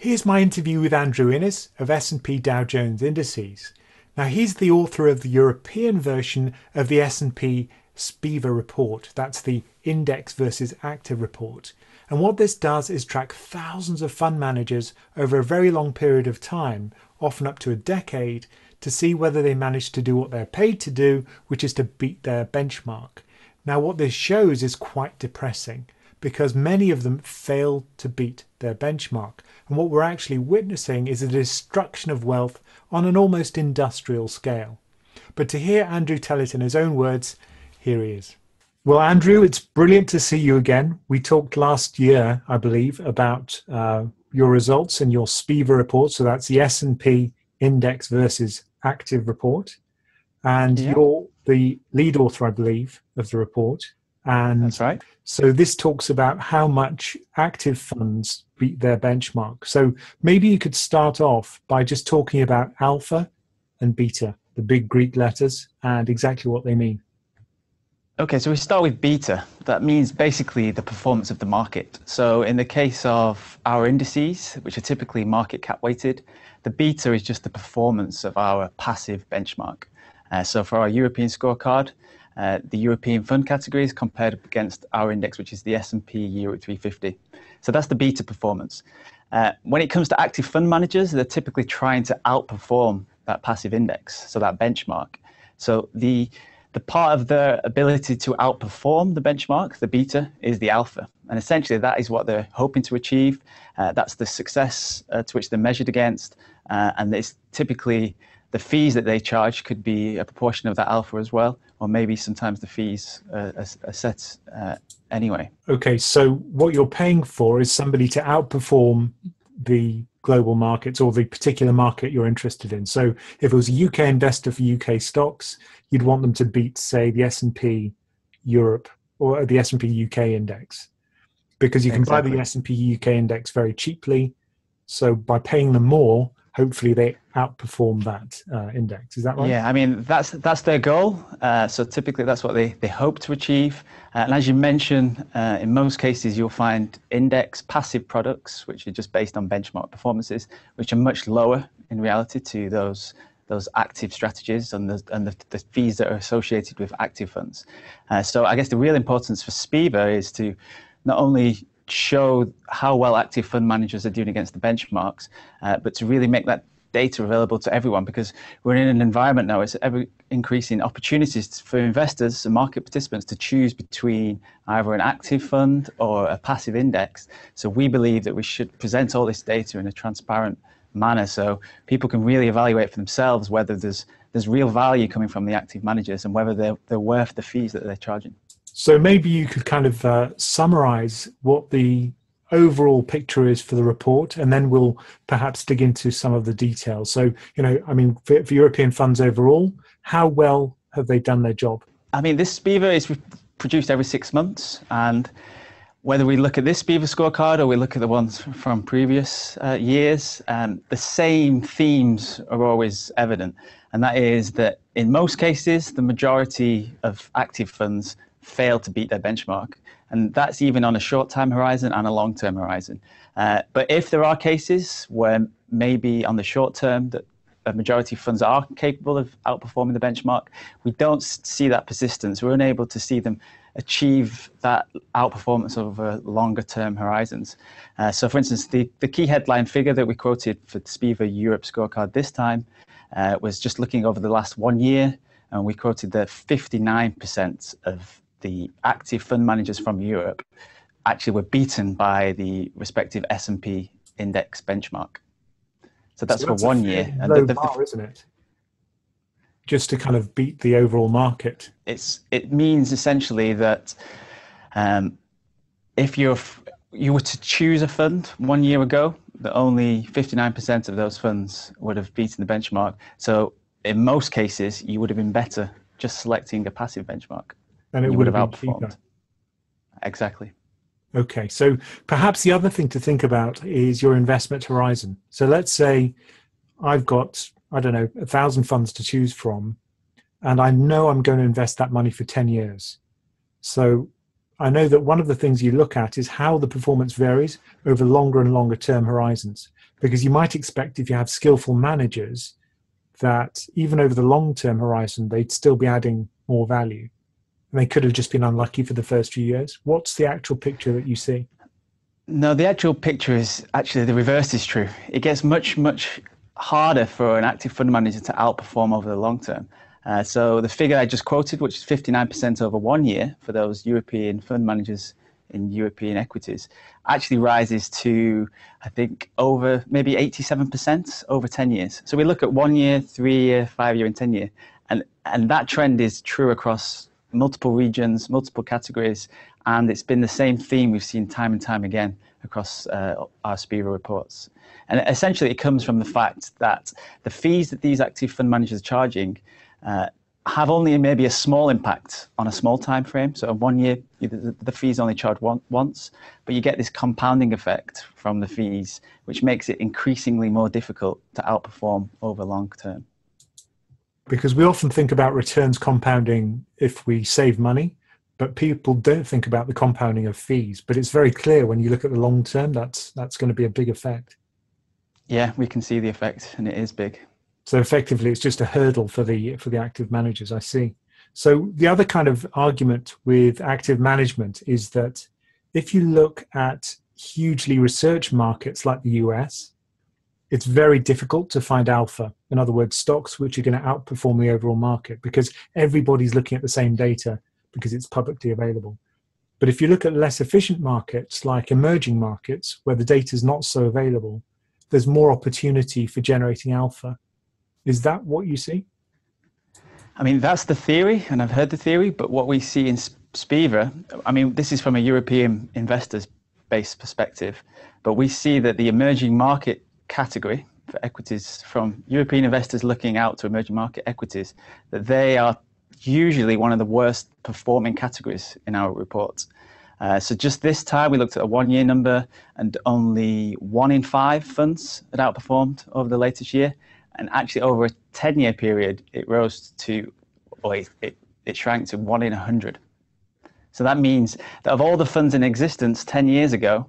Here's my interview with Andrew Innes of S&P Dow Jones Indices. Now, he's the author of the European version of the S&P SPIVA report. That's the index versus active report. And what this does is track thousands of fund managers over a very long period of time, often up to a decade, to see whether they manage to do what they're paid to do, which is to beat their benchmark. Now, what this shows is quite depressing because many of them fail to beat their benchmark. And what we're actually witnessing is a destruction of wealth on an almost industrial scale. But to hear Andrew tell it in his own words, here he is. Well, Andrew, it's brilliant to see you again. We talked last year, I believe, about your results and your SPIVA report. So that's the S&P index versus active report. And Yeah, you're the lead author, I believe, of the report. And that's right. so this talks about how much active funds beat their benchmark. So maybe you could start off by just talking about alpha and beta, the big Greek letters, and exactly what they mean. Okay, so we start with beta. That means basically the performance of the market. So in the case of our indices, which are typically market cap weighted, the beta is just the performance of our passive benchmark. So for our European scorecard, the European fund categories compared against our index, which is the S&P Europe 350. So that's the beta performance. When it comes to active fund managers, they're typically trying to outperform that passive index, so that benchmark. So the part of their ability to outperform the benchmark, the beta, is the alpha. And essentially that is what they're hoping to achieve. That's the success to which they're measured against. And it's typically the fees that they charge could be a proportion of that alpha as well, or maybe sometimes the fees are set anyway. Okay, so what you're paying for is somebody to outperform the global markets or the particular market you're interested in. So if it was a UK investor for UK stocks, you'd want them to beat, say, the S&P Europe or the S&P UK index, because you can buy the Exactly. S&P UK index very cheaply. So by paying them more, hopefully they outperform that index. Is that right? Yeah, I mean, that's their goal. So typically that's what they hope to achieve. And as you mentioned, in most cases, you'll find index passive products, which are just based on benchmark performances, which are much lower in reality to those active strategies and the fees that are associated with active funds. So I guess the real importance for SPIVA is to not only show how well active fund managers are doing against the benchmarks, but to really make that data available to everyone, because we're in an environment now, it's ever increasing opportunities for investors and market participants to choose between either an active fund or a passive index. So we believe that we should present all this data in a transparent manner so people can really evaluate for themselves whether there's real value coming from the active managers and whether they're worth the fees that they're charging. So maybe you could kind of summarize what the overall picture is for the report, and then we'll perhaps dig into some of the details. So, I mean, for European funds overall, how well have they done their job? I mean, this SPIVA is produced every 6 months, and whether we look at this SPIVA scorecard or we look at the ones from previous years, the same themes are always evident. And that is that in most cases, the majority of active funds fail to beat their benchmark. And that's even on a short-term horizon and a long-term horizon. But if there are cases where maybe on the short term that a majority of funds are capable of outperforming the benchmark, we don't see that persistence. We're unable to see them achieve that outperformance over longer term horizons. So for instance, the key headline figure that we quoted for the SPIVA Europe scorecard this time was just looking over the last 1 year, and we quoted that 59% of the active fund managers from Europe actually were beaten by the respective S&P index benchmark. So that's for 1 year. And low bar, isn't it? Just to kind of beat the overall market. It means essentially that if you were to choose a fund 1 year ago, that only 59% of those funds would have beaten the benchmark. So in most cases, you would have been better just selecting a passive benchmark. And it you would have been outperformed. cheaper. Exactly. Okay, so perhaps the other thing to think about is your investment horizon. So let's say I've got, I don't know, 1,000 funds to choose from, and I know I'm going to invest that money for 10 years. So I know that one of the things you look at is how the performance varies over longer and longer term horizons. Because you might expect if you have skillful managers that even over the long-term horizon, they'd still be adding more value. And they could have just been unlucky for the first few years. What's the actual picture that you see? No, the actual picture is actually the reverse is true. It gets much, much harder for an active fund manager to outperform over the long term. So the figure I just quoted, which is 59% over 1 year for those European fund managers in European equities, actually rises to, I think, over maybe 87% over 10 years. So we look at 1 year, 3 year, 5 year, and 10 year. And that trend is true across multiple regions, multiple categories. And it's been the same theme we've seen time and time again across our SPIVA reports. And essentially, it comes from the fact that the fees that these active fund managers are charging have only maybe a small impact on a small time frame. So 1 year, the fees only charged once, but you get this compounding effect from the fees, which makes it increasingly more difficult to outperform over long term. Because we often think about returns compounding if we save money, but people don't think about the compounding of fees. But it's very clear when you look at the long term, that's going to be a big effect. Yeah, we can see the effect, and it is big. So effectively, it's just a hurdle for the active managers, I see. So the other kind of argument with active management is that if you look at hugely researched markets like the US, it's very difficult to find alpha. In other words, stocks which are going to outperform the overall market because everybody's looking at the same data because it's publicly available. But if you look at less efficient markets like emerging markets where the data is not so available, there's more opportunity for generating alpha. Is that what you see? I mean, that's the theory, and I've heard the theory, but what we see in SPIVA, I mean, this is from a European investors-based perspective, but we see that the emerging market category for equities from European investors looking out to emerging market equities, that they are usually one of the worst performing categories in our reports. So just this time, we looked at a 1 year number, and only 1 in 5 funds had outperformed over the latest year. And actually, over a 10-year period, it rose to, or it shrank to 1 in 100. So that means that of all the funds in existence 10 years ago,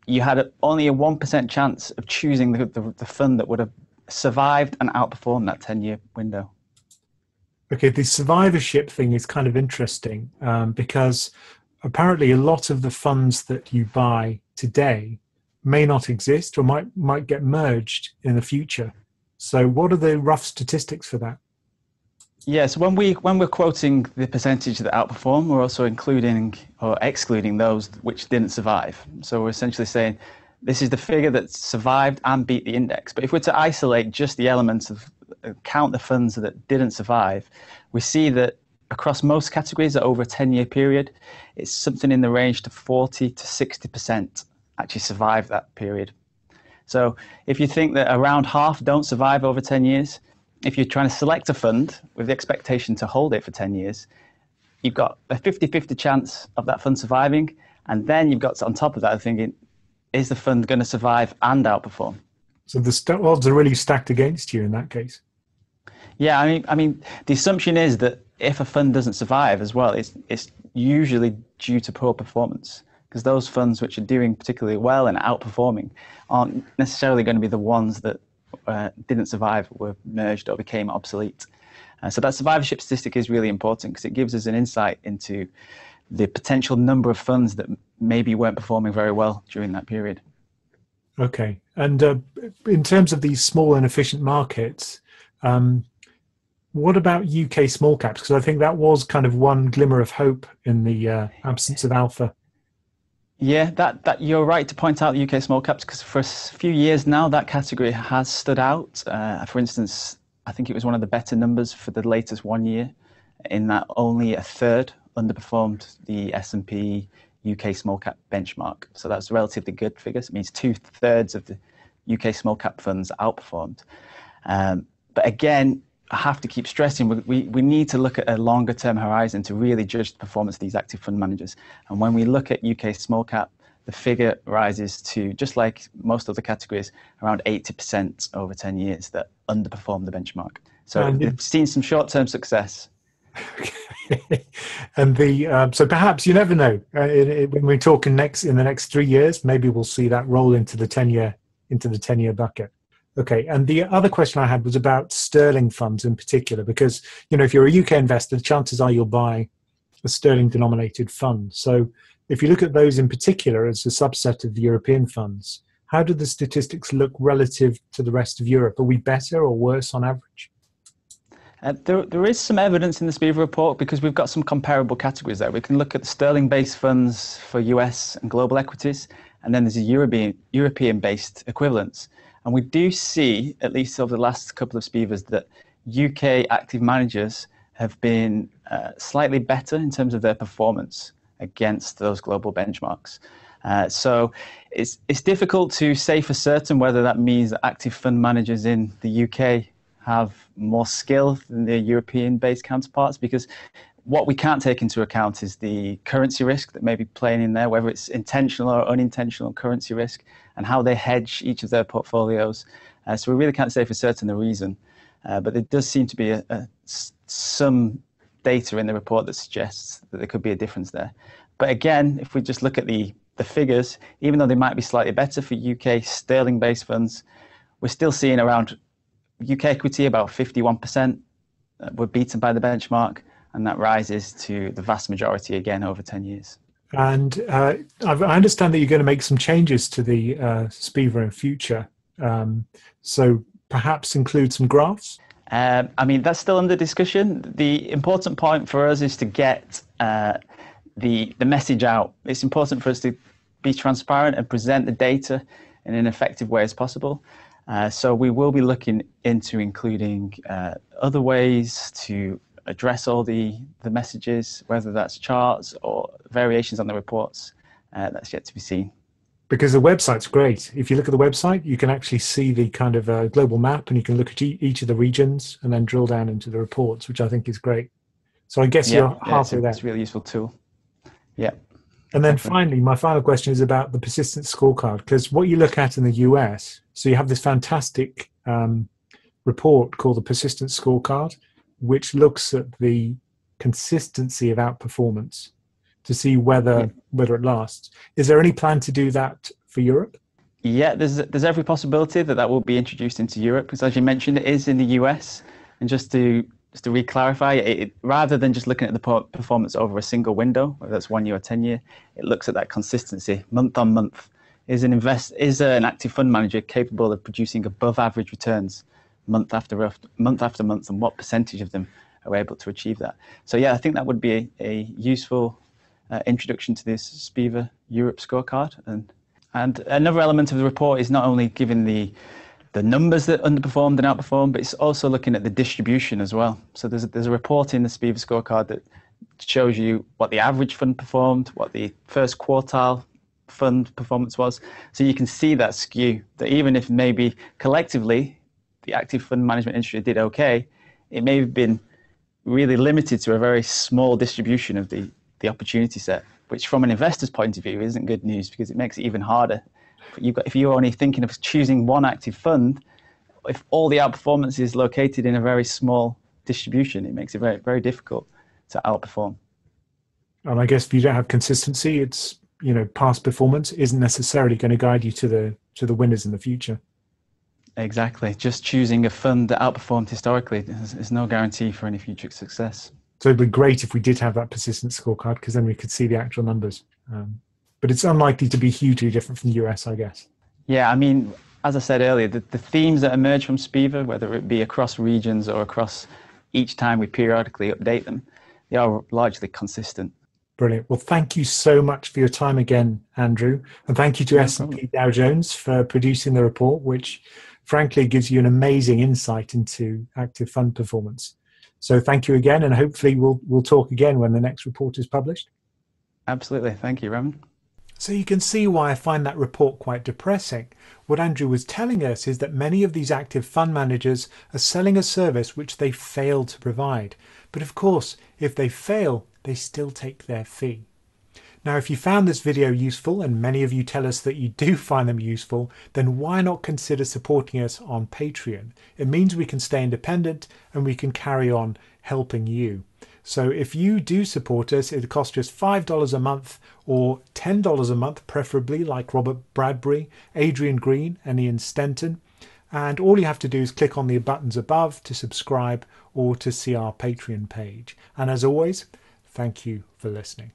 you had only a 1% chance of choosing the fund that would have survived and outperformed that 10-year window. Okay, the survivorship thing is kind of interesting because apparently a lot of the funds that you buy today may not exist or might get merged in the future. So what are the rough statistics for that? Yes, when we're quoting the percentage that outperform, we're also including or excluding those which didn't survive. So we're essentially saying this is the figure that survived and beat the index. But if we're to isolate just the elements of count the funds that didn't survive, we see that across most categories over a 10-year period, it's something in the range to 40 to 60% actually survive that period. So if you think that around half don't survive over 10 years, if you're trying to select a fund with the expectation to hold it for 10 years, you've got a 50-50 chance of that fund surviving. And then you've got on top of that thinking, is the fund going to survive and outperform? So the odds are really stacked against you in that case. Yeah, I mean, the assumption is that if a fund doesn't survive as well, it's usually due to poor performance. Because those funds which are doing particularly well and outperforming aren't necessarily going to be the ones that didn't survive, were merged or became obsolete. So that survivorship statistic is really important because it gives us an insight into the potential number of funds that maybe weren't performing very well during that period. Okay. And in terms of these small and efficient markets, what about UK small caps? Because I think that was kind of one glimmer of hope in the absence of alpha. Yeah, that you're right to point out the UK small caps because for a few years now that category has stood out. For instance, I think it was one of the better numbers for the latest 1 year in that only a third underperformed the S&P UK small cap benchmark. So that's relatively good figures. It means 2/3 of the UK small cap funds outperformed. But again, I have to keep stressing, we need to look at a longer term horizon to really judge the performance of these active fund managers. And when we look at UK small cap, the figure rises to, just like most other categories, around 80% over 10 years that underperform the benchmark. So we've seen some short-term success. And so perhaps, you never know, when we're talking in the next 3 years, maybe we'll see that roll into the 10-year into the 10-year bucket. Okay, and the other question I had was about sterling funds in particular, because if you're a UK investor, the chances are you'll buy a sterling denominated fund. So if you look at those in particular as a subset of the European funds, how do the statistics look relative to the rest of Europe? Are we better or worse on average? There is some evidence in the SPIVA report because we've got some comparable categories there. We can look at the sterling-based funds for US and global equities, and then there's a European-based equivalents. And we do see, at least over the last couple of SPIVAs, that UK active managers have been slightly better in terms of their performance against those global benchmarks. So it's difficult to say for certain whether that means that active fund managers in the UK have more skill than their European-based counterparts, because what we can't take into account is the currency risk that may be playing in there, whether it's intentional or unintentional currency risk, and how they hedge each of their portfolios. So we really can't say for certain the reason, but there does seem to be some data in the report that suggests that there could be a difference there. But again, if we just look at the figures, even though they might be slightly better for UK sterling-based funds, we're still seeing around UK equity about 51% were beaten by the benchmark, and that rises to the vast majority again over 10 years. And I understand that you're going to make some changes to the SPIVA in future. So perhaps include some graphs? I mean, that's still under discussion. The important point for us is to get the message out. It's important for us to be transparent and present the data in an effective way as possible. So we will be looking into including other ways to address all the messages, whether that's charts or variations on the reports. That's yet to be seen. Because the website's great. If you look at the website, you can actually see the kind of global map, and you can look at each of the regions and then drill down into the reports, which I think is great. So I guess you're halfway there. It's a really useful tool. Yeah. And then finally, my final question is about the persistence scorecard, because what you look at in the US, so you have this fantastic report called the persistence scorecard, which looks at the consistency of outperformance to see whether it lasts. Is there any plan to do that for Europe? Yeah, there's every possibility that will be introduced into Europe, because as you mentioned, it is in the US. And just to re-clarify, it, rather than just looking at the performance over a single window, whether that's 1 year or 10 year, it looks at that consistency month on month. Is an active fund manager capable of producing above average returns month after month, and what percentage of them are able to achieve that? So yeah, I think that would be a useful introduction to this SPIVA Europe scorecard. And another element of the report is not only giving the numbers that underperformed and outperformed, but it's also looking at the distribution as well. So there's a report in the SPIVA scorecard that shows you what the average fund performed, what the first quartile fund performance was. So you can see that skew, that even if maybe collectively the active fund management industry did okay, it may have been really limited to a very small distribution of the opportunity set, which from an investor's point of view isn't good news, because it makes it even harder. If you're only thinking of choosing one active fund, if all the outperformance is located in a very small distribution, it makes it very, very difficult to outperform. And I guess if you don't have consistency, it's, past performance isn't necessarily going to guide you to the winners in the future. Exactly. Just choosing a fund that outperformed historically is no guarantee for any future success. So it'd be great if we did have that persistent scorecard, because then we could see the actual numbers. But it's unlikely to be hugely different from the US, I guess. Yeah, I mean, as I said earlier, the themes that emerge from SPIVA, whether it be across regions or across each time we periodically update them, they are largely consistent. Brilliant. Well, thank you so much for your time again, Andrew. And thank you to S&P Dow Jones for producing the report, which frankly gives you an amazing insight into active fund performance. So thank you again, and hopefully we'll talk again when the next report is published. Absolutely. Thank you, Roman. So you can see why I find that report quite depressing. What Andrew was telling us is that many of these active fund managers are selling a service which they fail to provide. But of course, if they fail, they still take their fee. Now, if you found this video useful, and many of you tell us that you do find them useful, then why not consider supporting us on Patreon? It means we can stay independent and we can carry on helping you. So if you do support us, it costs just $5 a month or $10 a month, preferably, like Robert Bradbury, Adrian Green and Ian Stenton. And all you have to do is click on the buttons above to subscribe or to see our Patreon page. And as always, thank you for listening.